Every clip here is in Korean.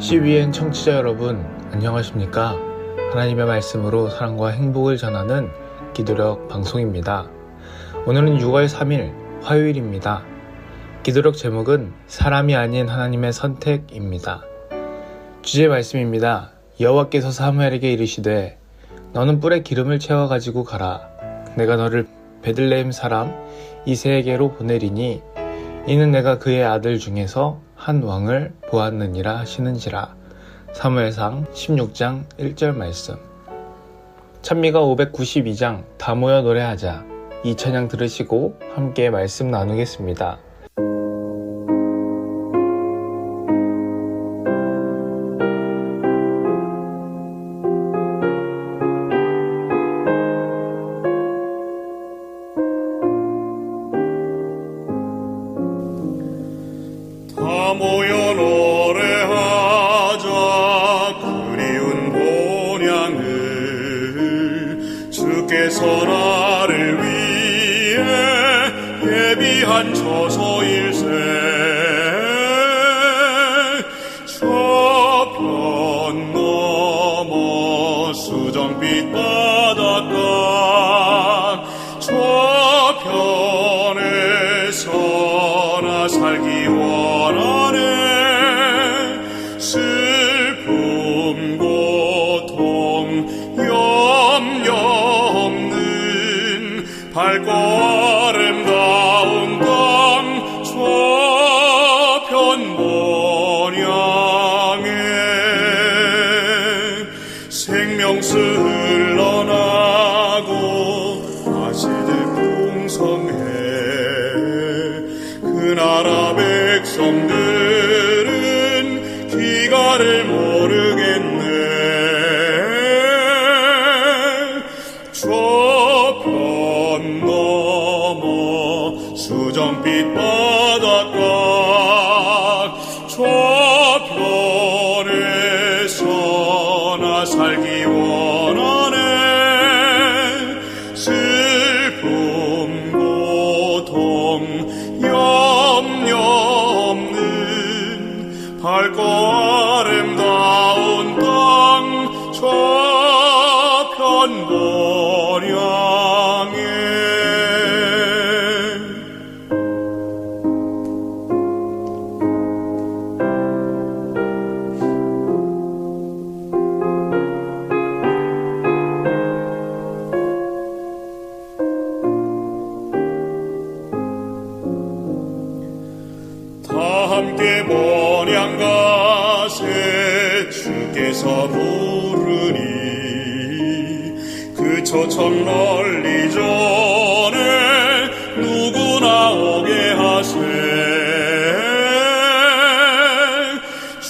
CBN 청취자 여러분, 안녕하십니까? 하나님의 말씀으로 사랑과 행복을 전하는 기도력 방송입니다. 오늘은 6월 3일 화요일입니다. 기도력 제목은 사람이 아닌 하나님의 선택입니다. 주제 말씀입니다. 여호와께서 사무엘에게 이르시되 너는 뿔에 기름을 채워 가지고 가라. 내가 너를 베들레헴 사람 이새에게로 보내리니 이는 내가 그의 아들 중에서 한 왕을 보았느니라 하시는지라. 사무엘상 16장 1절 말씀. 찬미가 592장 다 모여 노래하자. 이 찬양 들으시고 함께 말씀 나누겠습니다. 다 모여 노래하자. 그리운 본향을 주께서 나를 위해 예비한 처소일세. 저편 넘어 수정빛 바닷가 저편에서 나 살기 원하네. 슬픔 고통 염려 없는 밝고 아름다운 땅 저편 본향에 생명수 흘러나고 가시들 풍성해. 그 나라 백성들은 기가를 모르겠네. 저편 넘어 수정빛 바닷가 저편에서 나 살기 원하네. 슬픔 고통 염려 없는 밝고 아름다운 땅 저편 본향에 다 함께 본향 가세. 주께서 부르니 그 초청 널리 전에 누구나 오게 하세.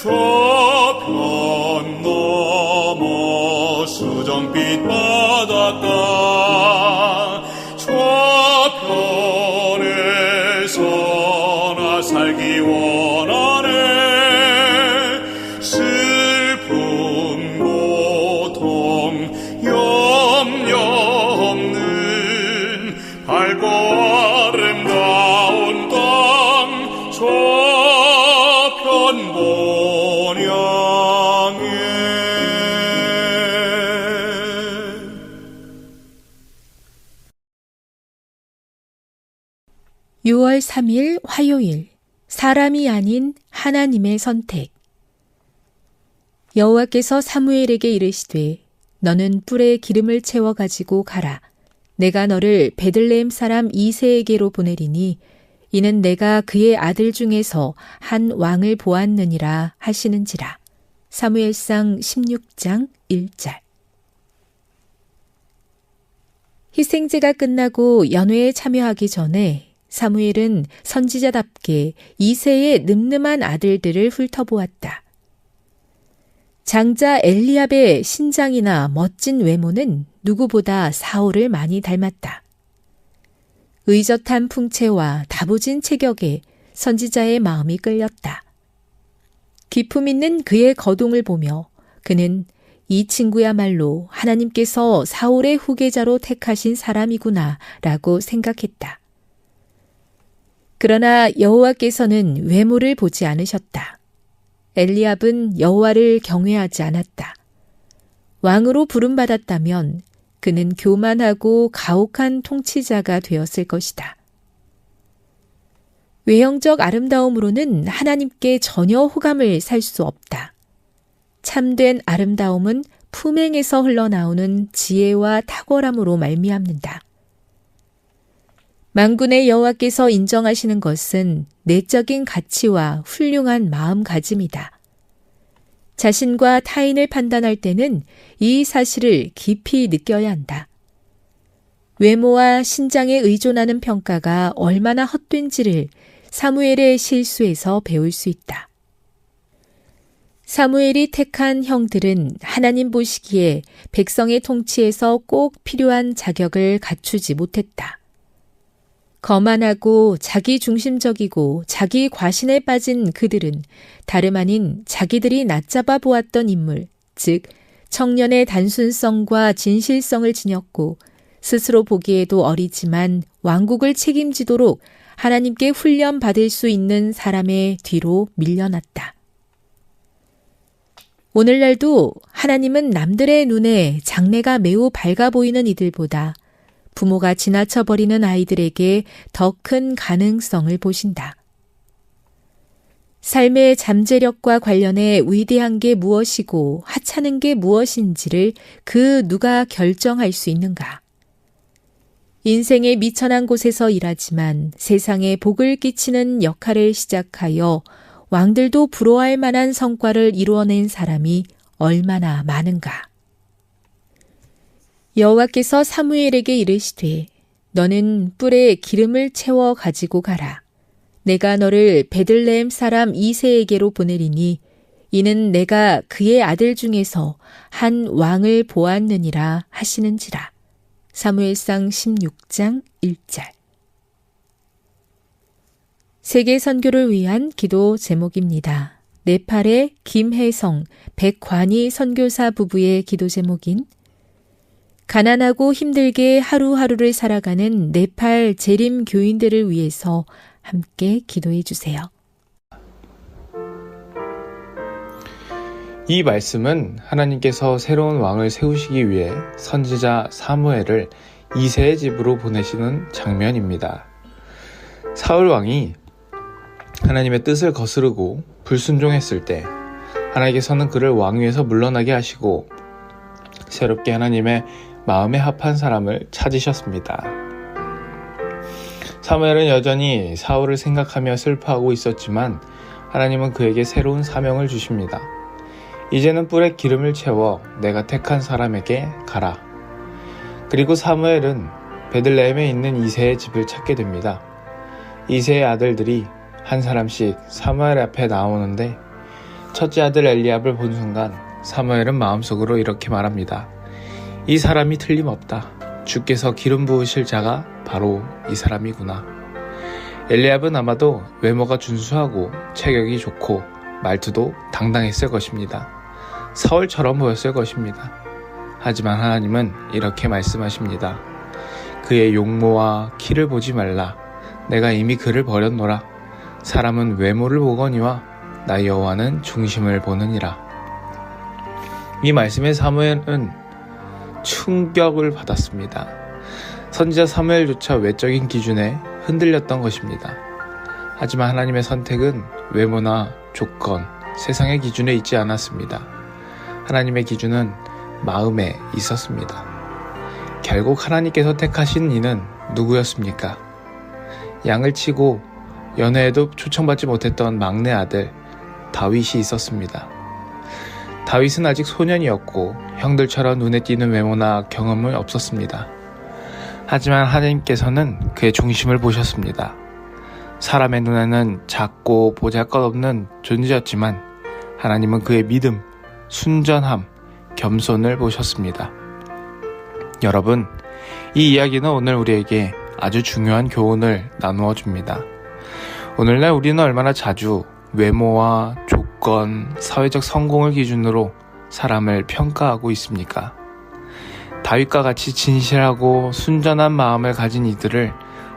저편 넘어 수정빛 바닷가 저편에서 나 살기 원하네. 슬픔 고통 염려 없는 밝고 아름다운 땅 저편 본향에 6월 3일 화요일 사람이 아닌 하나님의 선택. 여호와께서 사무엘에게 이르시되 너는 뿔에 기름을 채워 가지고 가라. 내가 너를 베들레헴 사람 이새에게로 보내리니 이는 내가 그의 아들 중에서 한 왕을 보았느니라 하시는지라. 사무엘상 16장 1절. 희생제가 끝나고 연회에 참여하기 전에 사무엘은 선지자답게 이새의 늠름한 아들들을 훑어보았다. 장자 엘리압의 신장이나 멋진 외모는 누구보다 사울을 많이 닮았다. 의젓한 풍채와 다부진 체격에 선지자의 마음이 끌렸다. 기품 있는 그의 거동을 보며 그는 이 친구야말로 하나님께서 사울의 후계자로 택하신 사람이구나 라고 생각했다. 그러나 여호와께서는 외모를 보지 않으셨다. 엘리압은 여호와를 경외하지 않았다. 왕으로 부름받았다면 그는 교만하고 가혹한 통치자가 되었을 것이다. 외형적 아름다움으로는 하나님께 전혀 호감을 살 수 없다. 참된 아름다움은 품행에서 흘러나오는 지혜와 탁월함으로 말미암는다. 만군의 여호와께서 인정하시는 것은 내적인 가치와 훌륭한 마음가짐이다. 자신과 타인을 판단할 때는 이 사실을 깊이 느껴야 한다. 외모와 신장에 의존하는 평가가 얼마나 헛된지를 사무엘의 실수에서 배울 수 있다. 사무엘이 택한 형들은 하나님 보시기에 백성의 통치에서 꼭 필요한 자격을 갖추지 못했다. 거만하고 자기 중심적이고 자기 과신에 빠진 그들은 다름 아닌 자기들이 낮잡아 보았던 인물, 즉 청년의 단순성과 진실성을 지녔고 스스로 보기에도 어리지만 왕국을 책임지도록 하나님께 훈련받을 수 있는 사람의 뒤로 밀려났다. 오늘날도 하나님은 남들의 눈에 장래가 매우 밝아 보이는 이들보다 부모가 지나쳐버리는 아이들에게 더 큰 가능성을 보신다. 삶의 잠재력과 관련해 위대한 게 무엇이고 하찮은 게 무엇인지를 그 누가 결정할 수 있는가? 인생의 미천한 곳에서 일하지만 세상에 복을 끼치는 역할을 시작하여 왕들도 부러워할 만한 성과를 이루어낸 사람이 얼마나 많은가? 여호와께서 사무엘에게 이르시되 너는 뿔에 기름을 채워 가지고 가라. 내가 너를 베들레헴 사람 이새에게로 보내리니 이는 내가 그의 아들 중에서 한 왕을 보았느니라 하시는지라. 사무엘상 16장 1절. 세계 선교를 위한 기도 제목입니다. 네팔의 김혜성, 백관희 선교사 부부의 기도 제목인 가난하고 힘들게 하루하루를 살아가는 네팔 재림 교인들을 위해서 함께 기도해 주세요. 이 말씀은 하나님께서 새로운 왕을 세우시기 위해 선지자 사무엘을 이새의 집으로 보내시는 장면입니다. 사울 왕이 하나님의 뜻을 거스르고 불순종했을 때 하나님께서는 그를 왕위에서 물러나게 하시고 새롭게 하나님의 마음에 합한 사람을 찾으셨습니다. 사무엘은 여전히 사울을 생각하며 슬퍼하고 있었지만 하나님은 그에게 새로운 사명을 주십니다. 이제는 뿔에 기름을 채워 내가 택한 사람에게 가라. 그리고 사무엘은 베들레헴에 있는 이새의 집을 찾게 됩니다. 이새의 아들들이 한 사람씩 사무엘 앞에 나오는데 첫째 아들 엘리압을 본 순간 사무엘은 마음속으로 이렇게 말합니다. 이 사람이 틀림없다. 주께서 기름 부으실 자가 바로 이 사람이구나. 엘리압은 아마도 외모가 준수하고 체격이 좋고 말투도 당당했을 것입니다. 사울처럼 보였을 것입니다. 하지만 하나님은 이렇게 말씀하십니다. 그의 용모와 키를 보지 말라. 내가 이미 그를 버렸노라. 사람은 외모를 보거니와 나 여호와는 중심을 보느니라. 이 말씀에 사무엘은 충격을 받았습니다. 선지자 사무엘조차 외적인 기준에 흔들렸던 것입니다. 하지만 하나님의 선택은 외모나 조건, 세상의 기준에 있지 않았습니다. 하나님의 기준은 마음에 있었습니다. 결국 하나님께서 택하신 이는 누구였습니까? 양을 치고 연애에도 초청받지 못했던 막내 아들 다윗이 있었습니다. 다윗은 아직 소년이었고 형들처럼 눈에 띄는 외모나 경험은 없었습니다. 하지만 하나님께서는 그의 중심을 보셨습니다. 사람의 눈에는 작고 보잘것없는 존재였지만 하나님은 그의 믿음, 순전함, 겸손을 보셨습니다. 여러분, 이 이야기는 오늘 우리에게 아주 중요한 교훈을 나누어 줍니다. 오늘날 우리는 얼마나 자주 외모와 조건, 사회적 성공을 기준으로 사람을 평가하고 있습니까? 다윗과 같이 진실하고 순전한 마음을 가진 이들을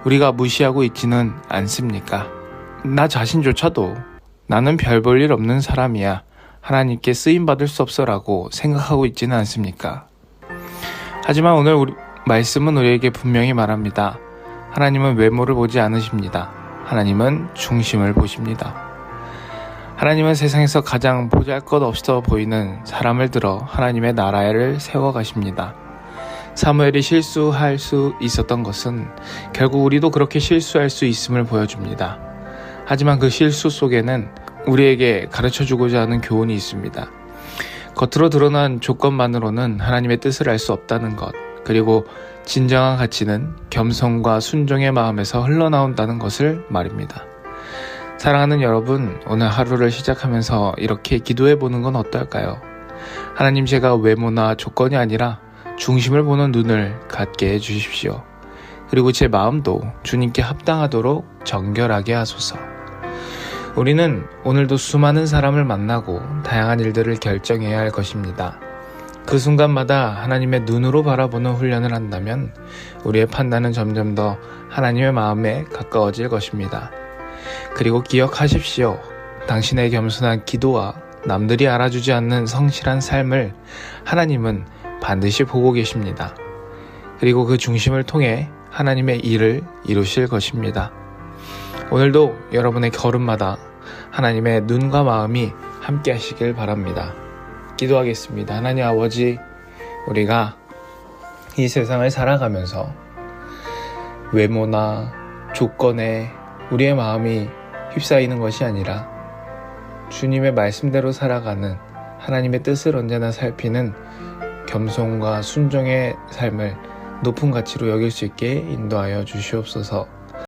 우리가 무시하고 있지는 않습니까? 나 자신조차도 나는 별 볼 일 없는 사람이야. 하나님께 쓰임받을 수 없어라고 생각하고 있지는 않습니까? 하지만 오늘 말씀은 우리에게 분명히 말합니다. 하나님은 외모를 보지 않으십니다. 하나님은 중심을 보십니다. 하나님은 세상에서 가장 보잘것없어 보이는 사람을 들어 하나님의 나라를 세워가십니다. 사무엘이 실수할 수 있었던 것은 결국 우리도 그렇게 실수할 수 있음을 보여줍니다. 하지만 그 실수 속에는 우리에게 가르쳐주고자 하는 교훈이 있습니다. 겉으로 드러난 조건만으로는 하나님의 뜻을 알 수 없다는 것, 그리고 진정한 가치는 겸손과 순종의 마음에서 흘러나온다는 것을 말입니다. 사랑하는 여러분, 오늘 하루를 시작하면서 이렇게 기도해 보는 건 어떨까요? 하나님, 제가 외모나 조건이 아니라 중심을 보는 눈을 갖게 해주십시오. 그리고 제 마음도 주님께 합당하도록 정결하게 하소서. 우리는 오늘도 수많은 사람을 만나고 다양한 일들을 결정해야 할 것입니다. 그 순간마다 하나님의 눈으로 바라보는 훈련을 한다면 우리의 판단은 점점 더 하나님의 마음에 가까워질 것입니다. 그리고 기억하십시오. 당신의 겸손한 기도와 남들이 알아주지 않는 성실한 삶을 하나님은 반드시 보고 계십니다. 그리고 그 중심을 통해 하나님의 일을 이루실 것입니다. 오늘도 여러분의 걸음마다 하나님의 눈과 마음이 함께 하시길 바랍니다. 기도하겠습니다. 하나님 아버지, 우리가 이 세상을 살아가면서 외모나 조건에 우리의 마음이 휩싸이는 것이 아니라 주님의 말씀대로 살아가는 하나님의 뜻을 언제나 살피는 겸손과 순종의 삶을 높은 가치로 여길 수 있게 인도하여 주시옵소서.